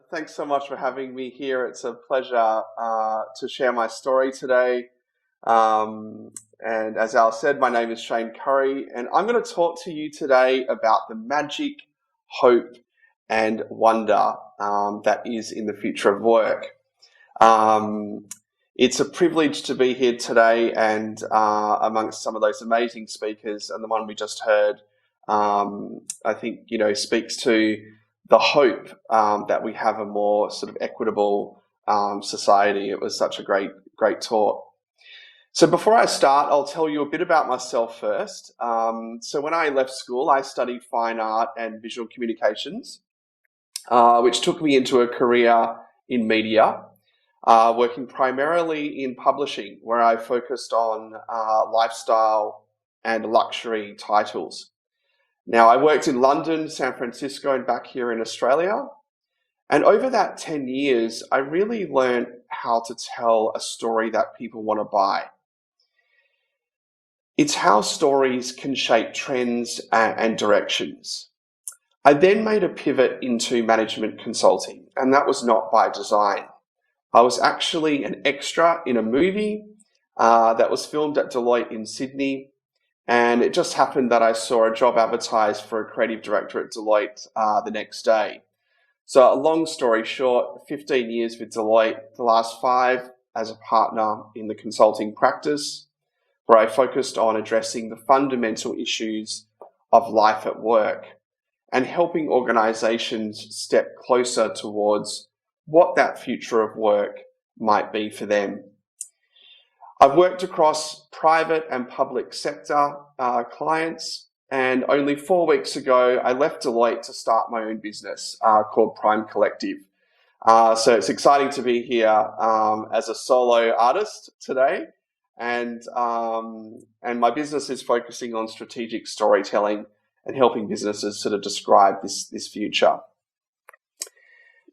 Thanks so much for having me here. It's a pleasure to share my story today. And as Al said, my name is Shane Currey, and I'm going to talk to you today about the magic, hope, and wonder that is in the future of work. Um, it's a privilege to be here today and amongst some of those amazing speakers, and the one we just heard, I think, speaks to the hope that we have a more sort of equitable society. It was such a great talk. So before I start, I'll tell you a bit about myself first. So when I left school, I studied fine art and visual communications, which took me into a career in media, working primarily in publishing, where I focused on lifestyle and luxury titles. Now, I worked in London, San Francisco, and back here in Australia. And over that 10 years, I really learned how to tell a story that people want to buy. It's how stories can shape trends and directions. I then made a pivot into management consulting, and that was not by design. I was actually an extra in a movie that was filmed at Deloitte in Sydney. And it just happened that I saw a job advertised for a creative director at Deloitte the next day. So a long story short, 15 years with Deloitte, the last 5 as a partner in the consulting practice, where I focused on addressing the fundamental issues of life at work and helping organizations step closer towards what that future of work might be for them. I've worked across private and public sector clients, and only 4 weeks ago, I left Deloitte to start my own business called Prime Collective. So it's exciting to be here as a solo artist today, and my business is focusing on strategic storytelling and helping businesses sort of describe this future.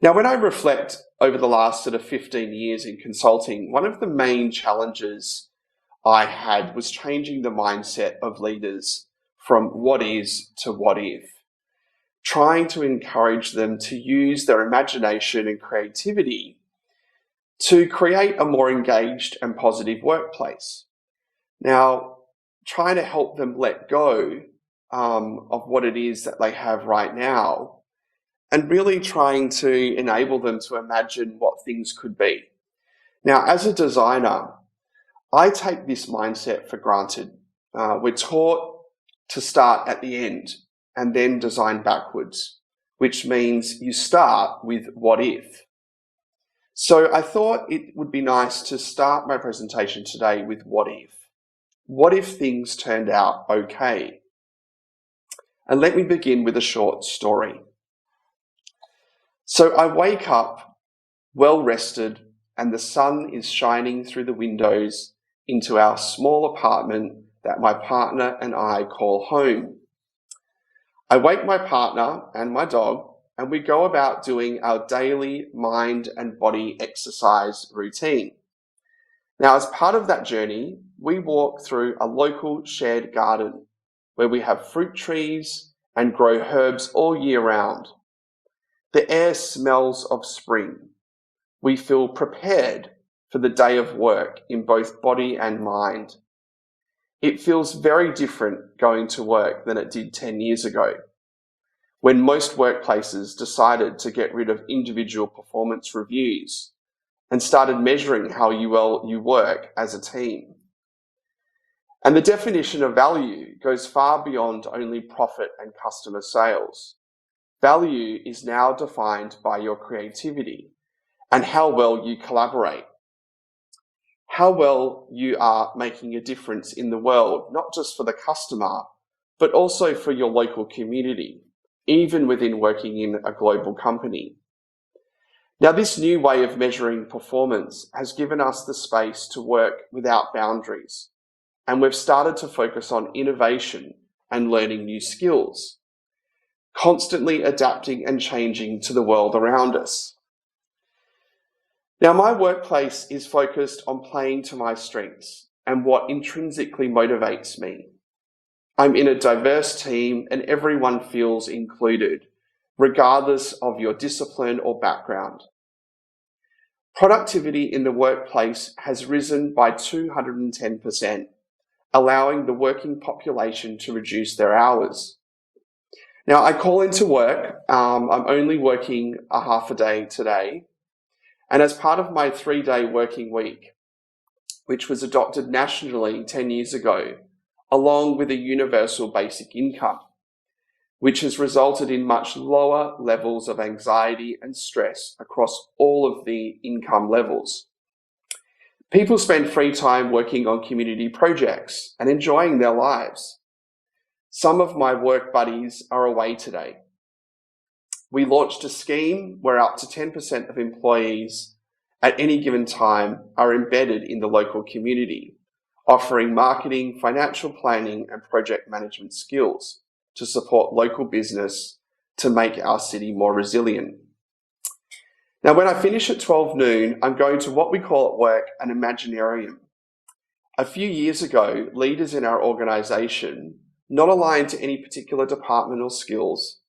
Now, when I reflect over the last sort of 15 years in consulting, one of the main challenges I had was changing the mindset of leaders from what is to what if, trying to encourage them to use their imagination and creativity to create a more engaged and positive workplace. Now, trying to help them let go of what it is that they have right now, and really trying to enable them to imagine what things could be. Now, as a designer, I take this mindset for granted. We're taught to start at the end and then design backwards, which means you start with what if. So I thought it would be nice to start my presentation today with what if. What if things turned out okay? And let me begin with a short story. So I wake up well rested and the sun is shining through the windows into our small apartment that my partner and I call home. I wake my partner and my dog and we go about doing our daily mind and body exercise routine. Now, as part of that journey, we walk through a local shared garden where we have fruit trees and grow herbs all year round. The air smells of spring. We feel prepared for the day of work in both body and mind. It feels very different going to work than it did 10 years ago, when most workplaces decided to get rid of individual performance reviews and started measuring how well you work as a team. And the definition of value goes far beyond only profit and customer sales. Value is now defined by your creativity and how well you collaborate, how well you are making a difference in the world, not just for the customer, but also for your local community, even within working in a global company. Now, this new way of measuring performance has given us the space to work without boundaries, and we've started to focus on innovation and learning new skills, constantly adapting and changing to the world around us. Now, my workplace is focused on playing to my strengths and what intrinsically motivates me. I'm in a diverse team and everyone feels included, regardless of your discipline or background. Productivity in the workplace has risen by 210%, allowing the working population to reduce their hours. Now, I call into work. I'm only working a half a day today. And as part of my 3-day working week, which was adopted nationally 10 years ago, along with a universal basic income, which has resulted in much lower levels of anxiety and stress across all of the income levels. People spend free time working on community projects and enjoying their lives. Some of my work buddies are away today. We launched a scheme where up to 10% of employees at any given time are embedded in the local community, offering marketing, financial planning, and project management skills to support local business to make our city more resilient. Now, when I finish at 12 noon, I'm going to what we call at work an Imaginarium. A few years ago, leaders in our organisation, not aligned to any particular department or skills,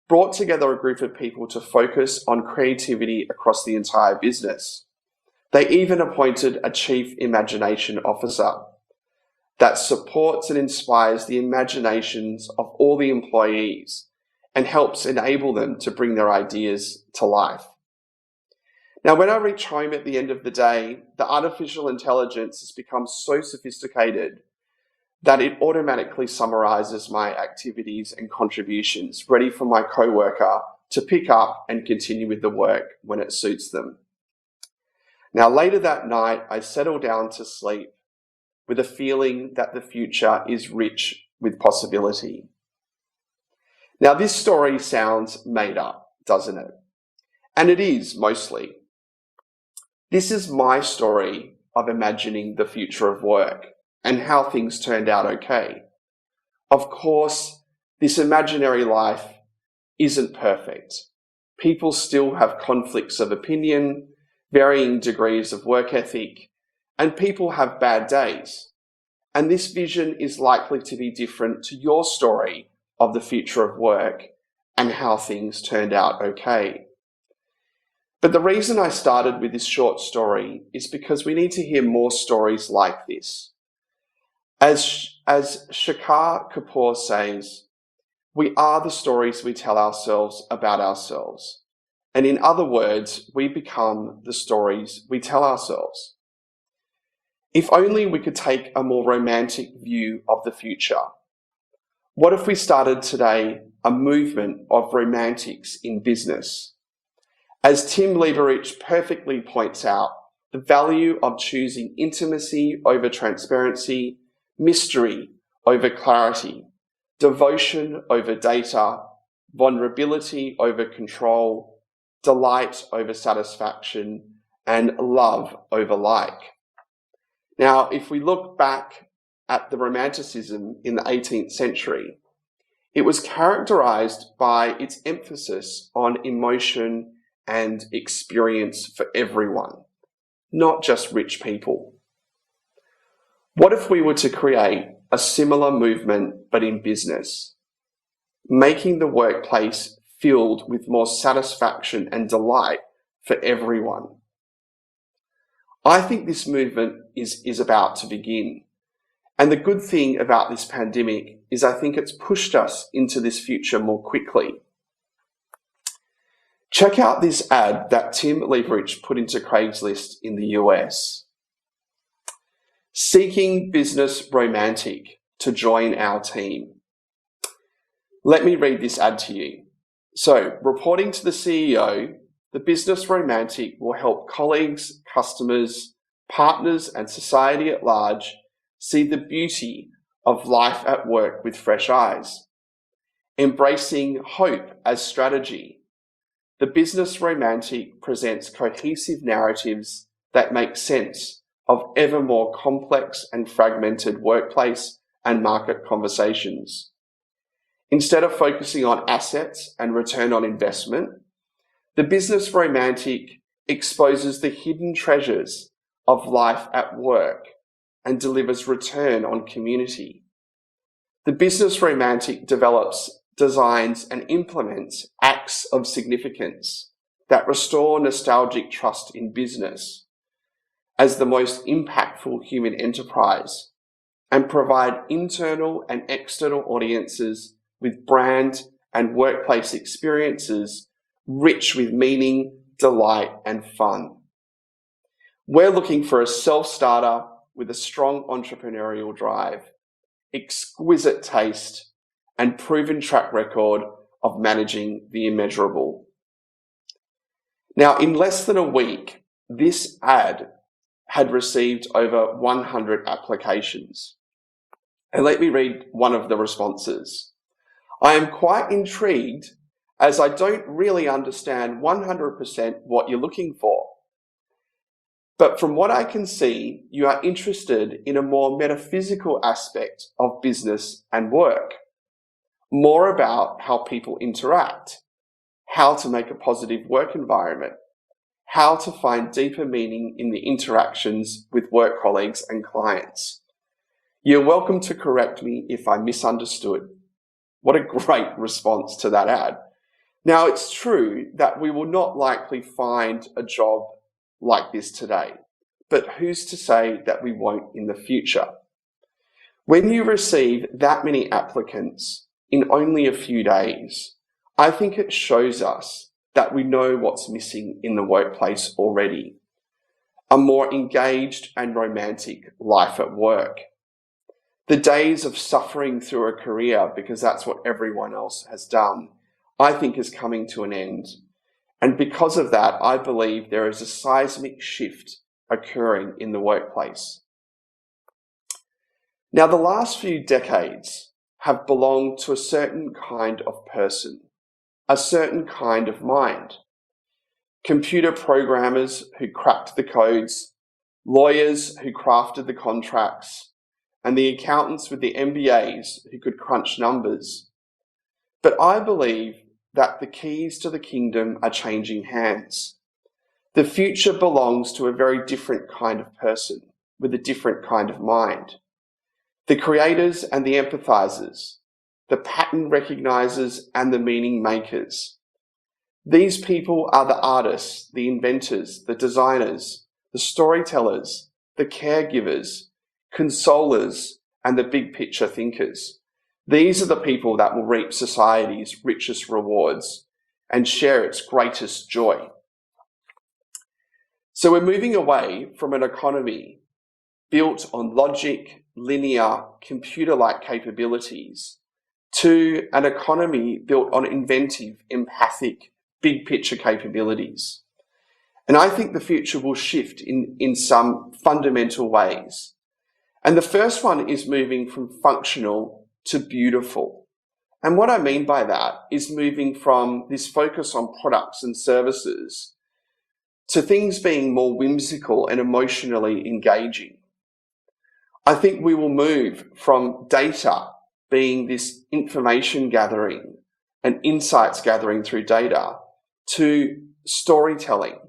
brought together a group of people to focus on creativity across the entire business. They even appointed a Chief Imagination Officer that supports and inspires the imaginations of all the employees and helps enable them to bring their ideas to life. Now, when I reach home at the end of the day, the artificial intelligence has become so sophisticated that it automatically summarizes my activities and contributions, ready for my coworker to pick up and continue with the work when it suits them. Now, later that night, I settle down to sleep with a feeling that the future is rich with possibility. Now, this story sounds made up, doesn't it? And it is, mostly. This is my story of imagining the future of work and how things turned out okay. Of course, this imaginary life isn't perfect. People still have conflicts of opinion, varying degrees of work ethic, and people have bad days. And this vision is likely to be different to your story of the future of work and how things turned out okay. But the reason I started with this short story is because we need to hear more stories like this. As Shekhar Kapur says, we are the stories we tell ourselves about ourselves. And in other words, we become the stories we tell ourselves. If only we could take a more romantic view of the future. What if we started today a movement of romantics in business? As Tim Lieberich perfectly points out, the value of choosing intimacy over transparency, mystery over clarity, devotion over data, vulnerability over control, delight over satisfaction, and love over like. Now, if we look back at the Romanticism in the 18th century, it was characterized by its emphasis on emotion and experience for everyone, not just rich people. What if we were to create a similar movement but in business, making the workplace filled with more satisfaction and delight for everyone? I think this movement is about to begin. And the good thing about this pandemic is I think it's pushed us into this future more quickly. Check out this ad that Tim Lieberich put into Craigslist in the US. Seeking business romantic to join our team. Let me read this ad to you. So, reporting to the CEO, the business romantic will help colleagues, customers, partners, and society at large see the beauty of life at work with fresh eyes. Embracing hope as strategy, the business romantic presents cohesive narratives that make sense of ever more complex and fragmented workplace and market conversations. Instead of focusing on assets and return on investment, the business romantic exposes the hidden treasures of life at work and delivers return on community. The business romantic designs, and implements acts of significance that restore nostalgic trust in business as the most impactful human enterprise and provide internal and external audiences with brand and workplace experiences rich with meaning, delight, and fun. We're looking for a self-starter with a strong entrepreneurial drive, exquisite taste, and proven track record of managing the immeasurable. Now, in less than a week, this ad had received over 100 applications. And let me read one of the responses. I am quite intrigued as I don't really understand 100% what you're looking for. But from what I can see, you are interested in a more metaphysical aspect of business and work, more about how people interact, how to make a positive work environment, how to find deeper meaning in the interactions with work colleagues and clients. You're welcome to correct me if I misunderstood. What a great response to that ad. Now, it's true that we will not likely find a job like this today, but who's to say that we won't in the future? When you receive that many applicants in only a few days, I think it shows us that we know what's missing in the workplace already. A more engaged and romantic life at work. The days of suffering through a career because that's what everyone else has done, I think is coming to an end. And because of that, I believe there is a seismic shift occurring in the workplace. Now, the last few decades have belonged to a certain kind of person, a certain kind of mind. Computer programmers who cracked the codes, lawyers who crafted the contracts, and the accountants with the MBAs who could crunch numbers. But I believe that the keys to the kingdom are changing hands. The future belongs to a very different kind of person with a different kind of mind. The creators and the empathizers, the pattern recognizers and the meaning makers. These people are the artists, the inventors, the designers, the storytellers, the caregivers, consolers, and the big picture thinkers. These are the people that will reap society's richest rewards and share its greatest joy. So we're moving away from an economy built on logic, linear, computer-like capabilities to an economy built on inventive, empathic, big picture capabilities. And I think the future will shift in some fundamental ways. And the first one is moving from functional to beautiful. And what I mean by that is moving from this focus on products and services to things being more whimsical and emotionally engaging. I think we will move from data being this information gathering and insights gathering through data to storytelling,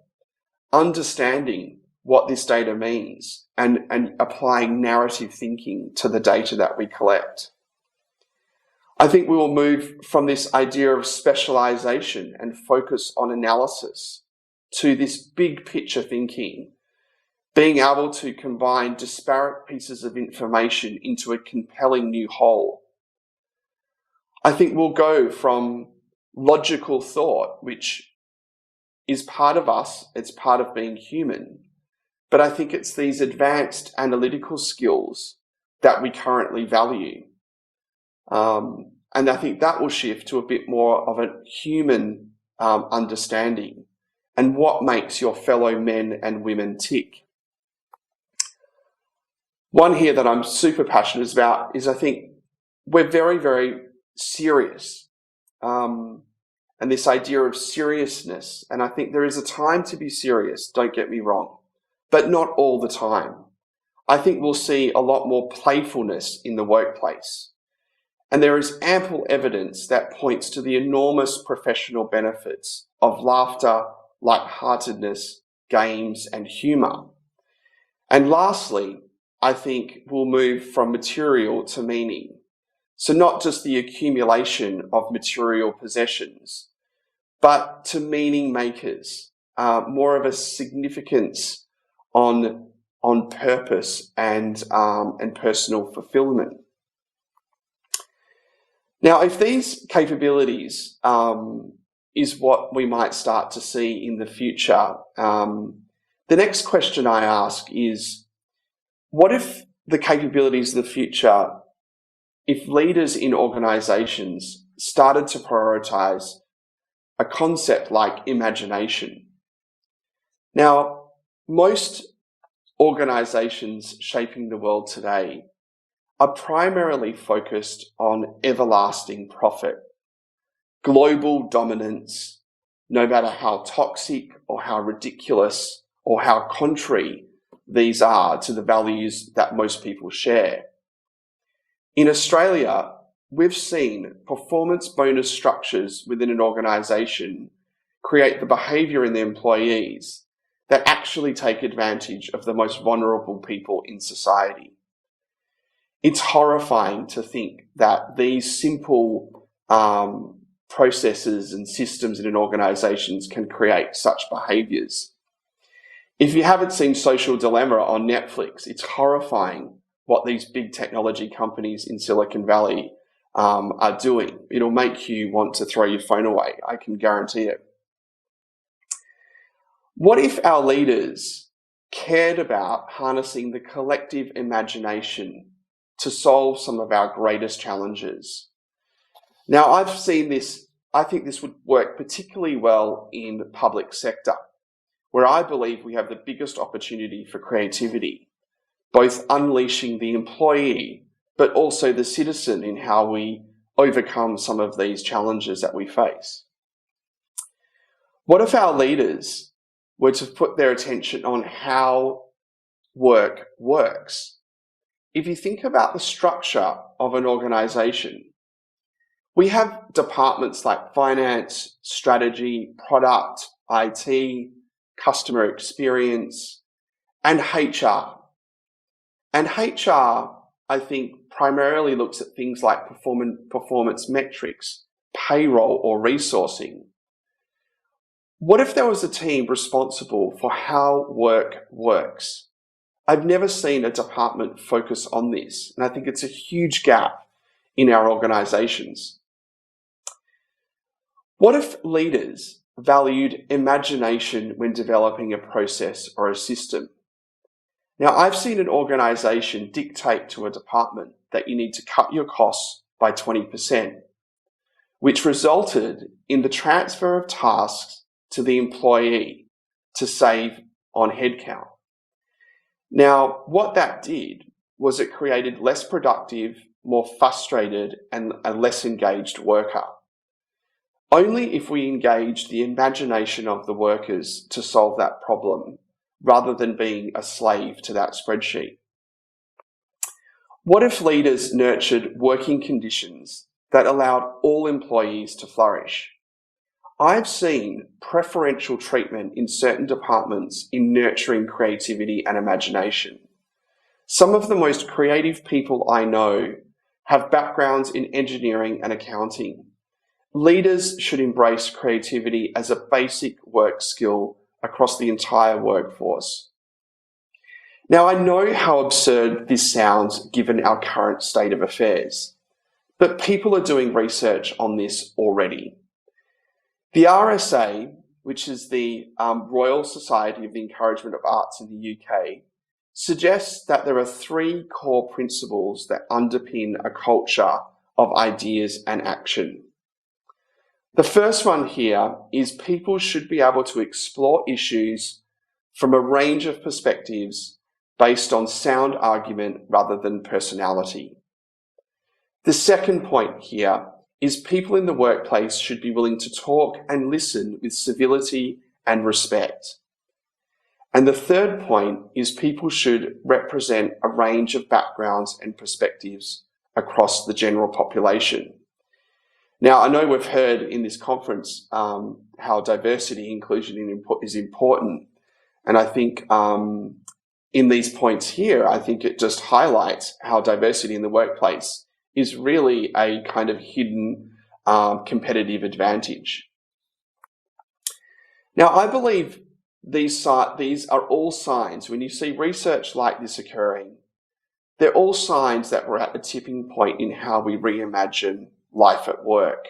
understanding what this data means and applying narrative thinking to the data that we collect. I think we will move from this idea of specialization and focus on analysis to this big picture thinking, being able to combine disparate pieces of information into a compelling new whole. I think we'll go from logical thought, which is part of us, it's part of being human, but I think it's these advanced analytical skills that we currently value. And I think that will shift to a bit more of a human understanding and what makes your fellow men and women tick. One here that I'm super passionate about is I think we're very, very serious. And this idea of seriousness. And I think there is a time to be serious, don't get me wrong, but not all the time. I think we'll see a lot more playfulness in the workplace. And there is ample evidence that points to the enormous professional benefits of laughter, lightheartedness, games, and humour. And lastly, I think we'll move from material to meaning. So not just the accumulation of material possessions, but to meaning makers, more of a significance on purpose and personal fulfillment. Now, if these capabilities is what we might start to see in the future, the next question I ask is, what if the capabilities of the future, if leaders in organizations started to prioritize a concept like imagination? Now, most organizations shaping the world today are primarily focused on everlasting profit, global dominance, no matter how toxic or how ridiculous or how contrary these are to the values that most people share. In Australia, we've seen performance bonus structures within an organisation create the behaviour in the employees that actually take advantage of the most vulnerable people in society. It's horrifying to think that these simple processes and systems in an organisation can create such behaviours. If you haven't seen Social Dilemma on Netflix, it's horrifying what these big technology companies in Silicon Valley are doing. It'll make you want to throw your phone away, I can guarantee it. What if our leaders cared about harnessing the collective imagination to solve some of our greatest challenges? Now, I've seen this, I think this would work particularly well in the public sector, where I believe we have the biggest opportunity for creativity, both unleashing the employee, but also the citizen in how we overcome some of these challenges that we face. What if our leaders were to put their attention on how work works? If you think about the structure of an organization, we have departments like finance, strategy, product, IT, customer experience, and HR. And HR, I think, primarily looks at things like performance metrics, payroll, or resourcing. What if there was a team responsible for how work works? I've never seen a department focus on this, and I think it's a huge gap in our organizations. What if leaders valued imagination when developing a process or a system? Now, I've seen an organization dictate to a department that you need to cut your costs by 20%, which resulted in the transfer of tasks to the employee to save on headcount. Now, what that did was it created less productive, more frustrated, and a less engaged worker. Only if we engaged the imagination of the workers to solve that problem, rather than being a slave to that spreadsheet. What if leaders nurtured working conditions that allowed all employees to flourish? I've seen preferential treatment in certain departments in nurturing creativity and imagination. Some of the most creative people I know have backgrounds in engineering and accounting. Leaders should embrace creativity as a basic work skill across the entire workforce. Now, I know how absurd this sounds given our current state of affairs, but people are doing research on this already. The RSA, which is the Royal Society of the Encouragement of Arts in the UK, suggests that there are 3 core principles that underpin a culture of ideas and action. The first one here is people should be able to explore issues from a range of perspectives based on sound argument rather than personality. The second point here is people in the workplace should be willing to talk and listen with civility and respect. And the third point is people should represent a range of backgrounds and perspectives across the general population. Now, I know we've heard in this conference how diversity, inclusion is important. And I think in these points here, I think it just highlights how diversity in the workplace is really a kind of hidden competitive advantage. Now, I believe these are all signs. When you see research like this occurring, they're all signs that we're at a tipping point in how we reimagine life at work.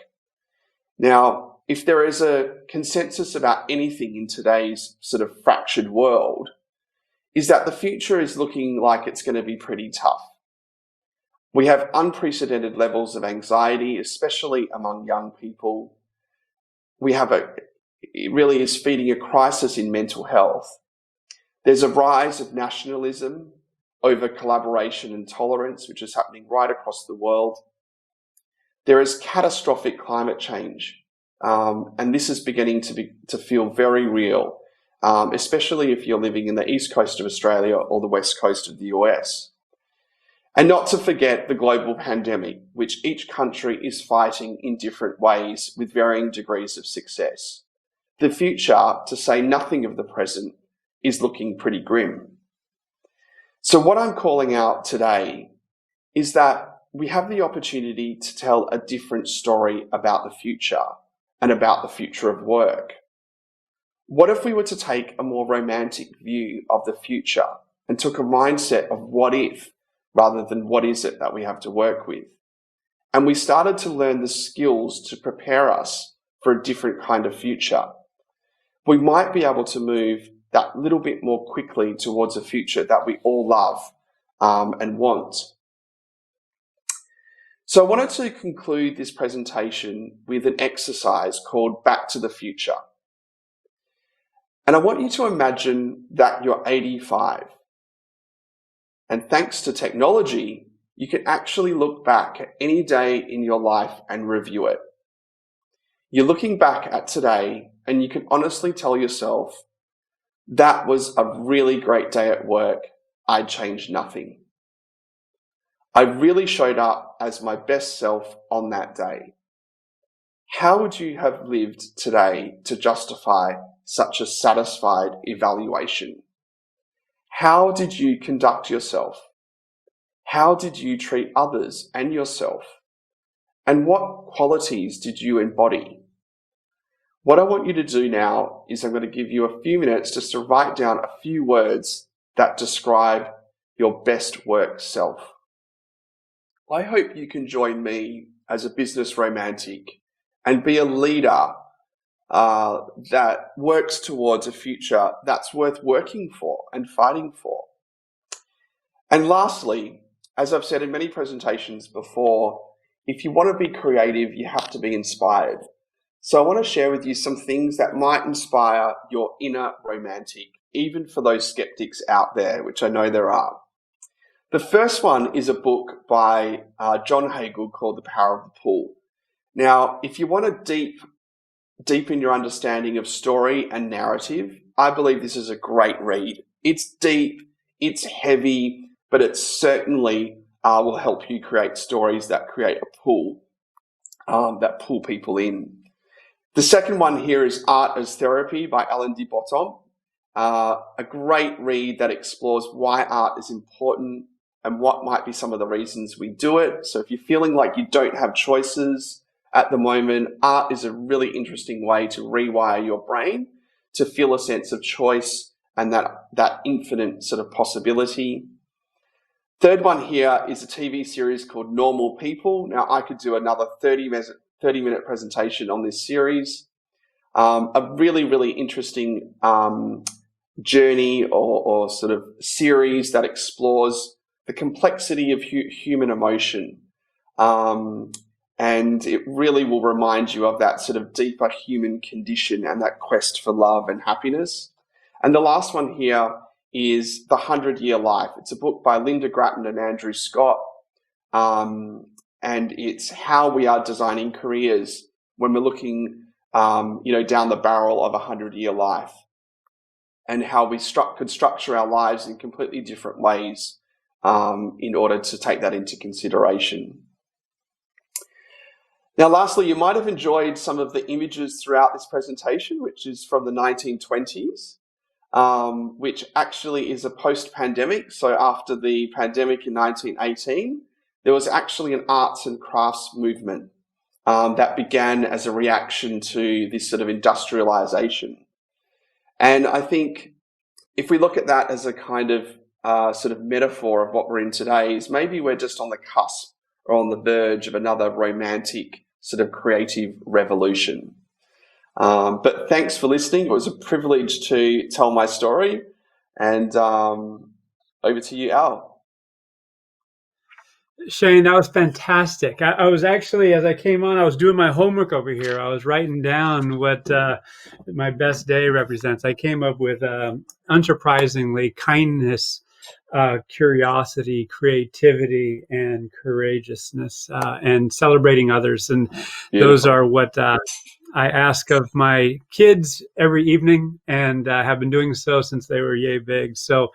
Now, if there is a consensus about anything in today's sort of fractured world, is that the future is looking like it's going to be pretty tough. We have unprecedented levels of anxiety, especially among young people. It really is feeding a crisis in mental health. There's a rise of nationalism over collaboration and tolerance, which is happening right across the world. There is catastrophic climate change, and this is beginning to feel very real, especially if you're living in the east coast of Australia or the west coast of the US. And not to forget the global pandemic, which each country is fighting in different ways with varying degrees of success. The future, to say nothing of the present, is looking pretty grim. So what I'm calling out today is that we have the opportunity to tell a different story about the future and about the future of work. What if we were to take a more romantic view of the future and took a mindset of what if rather than what is it that we have to work with? And we started to learn the skills to prepare us for a different kind of future. We might be able to move that little bit more quickly towards a future that we all love and want. So I wanted to conclude this presentation with an exercise called Back to the Future. And I want you to imagine that you're 85. And thanks to technology, you can actually look back at any day in your life and review it. You're looking back at today and you can honestly tell yourself, that was a really great day at work. I'd change nothing. I really showed up as my best self on that day. How would you have lived today to justify such a satisfied evaluation? How did you conduct yourself? How did you treat others and yourself? And what qualities did you embody? What I want you to do now is I'm going to give you a few minutes just to write down a few words that describe your best work self. I hope you can join me as a business romantic and be a leader that works towards a future that's worth working for and fighting for. And lastly, as I've said in many presentations before, if you want to be creative, you have to be inspired. So I want to share with you some things that might inspire your inner romantic, even for those skeptics out there, which I know there are. The first one is a book by John Hagel called The Power of the Pull. Now, if you want to deepen your understanding of story and narrative, I believe this is a great read. It's deep, it's heavy, but it certainly will help you create stories that create a pull, that pull people in. The second one here is Art as Therapy by Alain de Botton. A great read that explores why art is important and what might be some of the reasons we do it. So if you're feeling like you don't have choices at the moment, art is a really interesting way to rewire your brain to feel a sense of choice and that infinite sort of possibility. Third one here is a TV series called Normal People. Now, I could do another 30-minute presentation on this series. A really, really interesting journey or sort of series that explores the complexity of human emotion. And it really will remind you of that sort of deeper human condition and that quest for love and happiness. And the last one here is The 100-Year Life. It's a book by Linda Grattan and Andrew Scott. And it's how we are designing careers when we're looking, down the barrel of a 100-year life, and how we could structure our lives in completely different ways in order to take that into consideration. Now, lastly, you might have enjoyed some of the images throughout this presentation, which is from the 1920s, which actually is a post-pandemic. So after the pandemic in 1918, there was actually an arts and crafts movement that began as a reaction to this sort of industrialization. And I think if we look at that as a kind of sort of metaphor of what we're in today, is maybe we're just on the cusp or on the verge of another romantic sort of creative revolution. But thanks for listening. It was a privilege to tell my story. And over to you, Al. Shane, that was fantastic. I was actually, as I came on, I was doing my homework over here. I was writing down what my best day represents. I came up with, unsurprisingly, kindness, curiosity, creativity, and courageousness, and celebrating others. And Beautiful. those are what I ask of my kids every evening, and have been doing so since they were yay big. So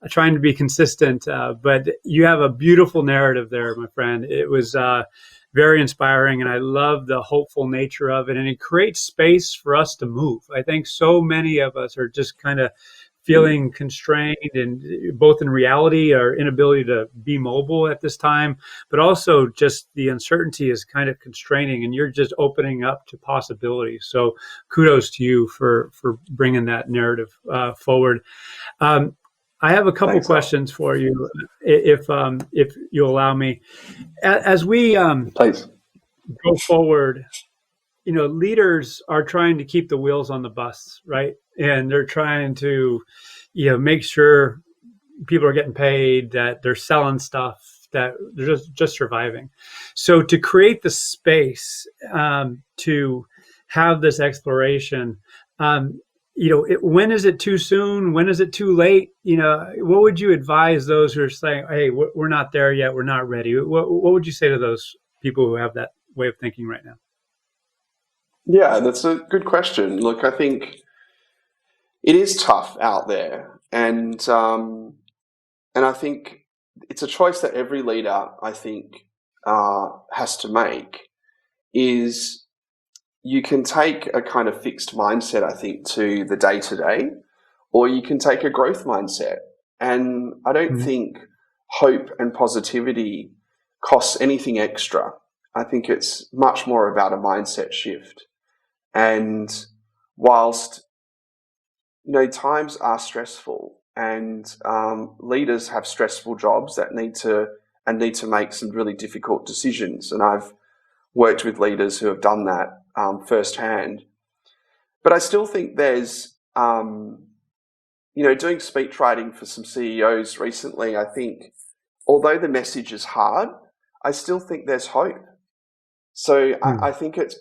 trying to be consistent, but you have a beautiful narrative there, my friend. It was very inspiring, and I love the hopeful nature of it, and it creates space for us to move. I think so many of us are just kind of feeling constrained, and both in reality, our inability to be mobile at this time, but also just the uncertainty is kind of constraining, and you're just opening up to possibilities. So kudos to you for bringing that narrative forward. I have a couple questions for you, if you allow me. As we Please. go forward, leaders are trying to keep the wheels on the bus, right? And they're trying to, make sure people are getting paid, that they're selling stuff, that they're just surviving. So to create the space to have this exploration, when is it too soon? When is it too late? What would you advise those who are saying, hey, we're not there yet, we're not ready? What would you say to those people who have that way of thinking right now? Yeah, that's a good question. Look, I think it is tough out there. And I think it's a choice that every leader, I think, has to make, is you can take a kind of fixed mindset, I think, to the day-to-day, or you can take a growth mindset. And I don't think hope and positivity costs anything extra. I think it's much more about a mindset shift. And whilst, times are stressful, and leaders have stressful jobs that need to make some really difficult decisions. And I've worked with leaders who have done that firsthand. But I still think there's, doing speech writing for some CEOs recently, I think, although the message is hard, I still think there's hope. So I think it's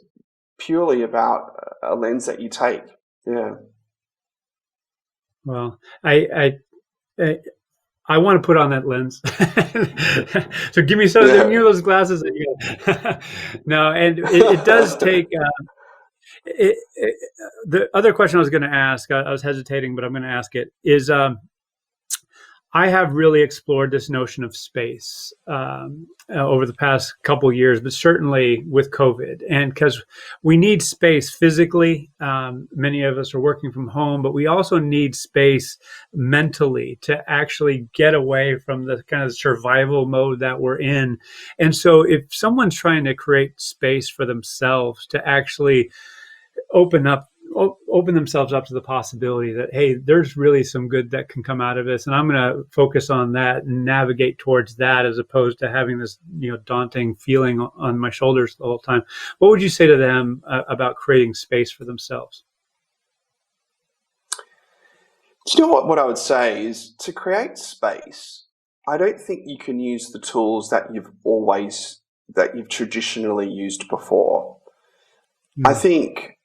purely about a lens that you take. Yeah. Well, I want to put on that lens. So give me some of those glasses that you No, and it does take. The other question I was going to ask, I was hesitating, but I'm going to ask it, is I have really explored this notion of space over the past couple of years, but certainly with COVID. And because we need space physically, many of us are working from home, but we also need space mentally to actually get away from the kind of survival mode that we're in. And so if someone's trying to create space for themselves to actually open themselves up to the possibility that, hey, there's really some good that can come out of this, and I'm going to focus on that and navigate towards that, as opposed to having this daunting feeling on my shoulders the whole time. What would you say to them about creating space for themselves? Do you know what I would say is, to create space, I don't think you can use the tools that you've traditionally used before. I think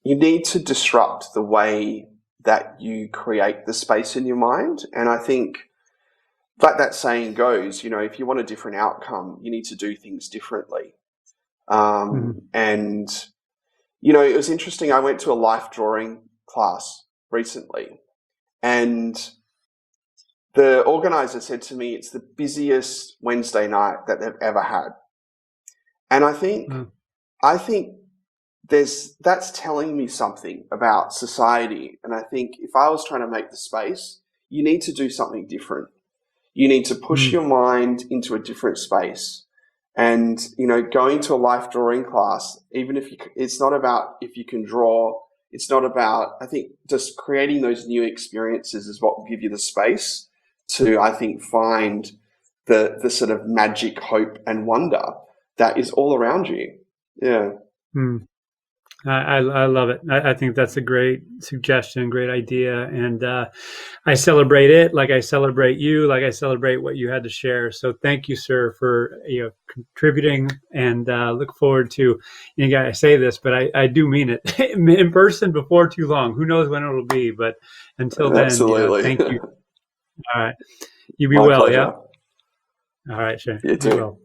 you need to disrupt the way that you create the space in your mind. And I think, like that saying goes, if you want a different outcome, you need to do things differently. And, it was interesting. I went to a life drawing class recently, and the organizer said to me, it's the busiest Wednesday night that they've ever had. And I think that's telling me something about society. And I think if I was trying to make the space, you need to do something different. You need to push Mm. your mind into a different space. And, going to a life drawing class, even if it's not about if you can draw, it's not about, I think just creating those new experiences is what will give you the space to, I think, find the sort of magic, hope and wonder that is all around you. Yeah. Mm. I love it. I think that's a great suggestion, great idea. And I celebrate it like I celebrate you, like I celebrate what you had to share. So thank you, sir, for contributing, and look forward to, I say this, but I do mean it, in person before too long. Who knows when it'll be, but until then, Absolutely. thank you. All right. You be My well, yeah? pleasure. All right, sure. You Be too. well.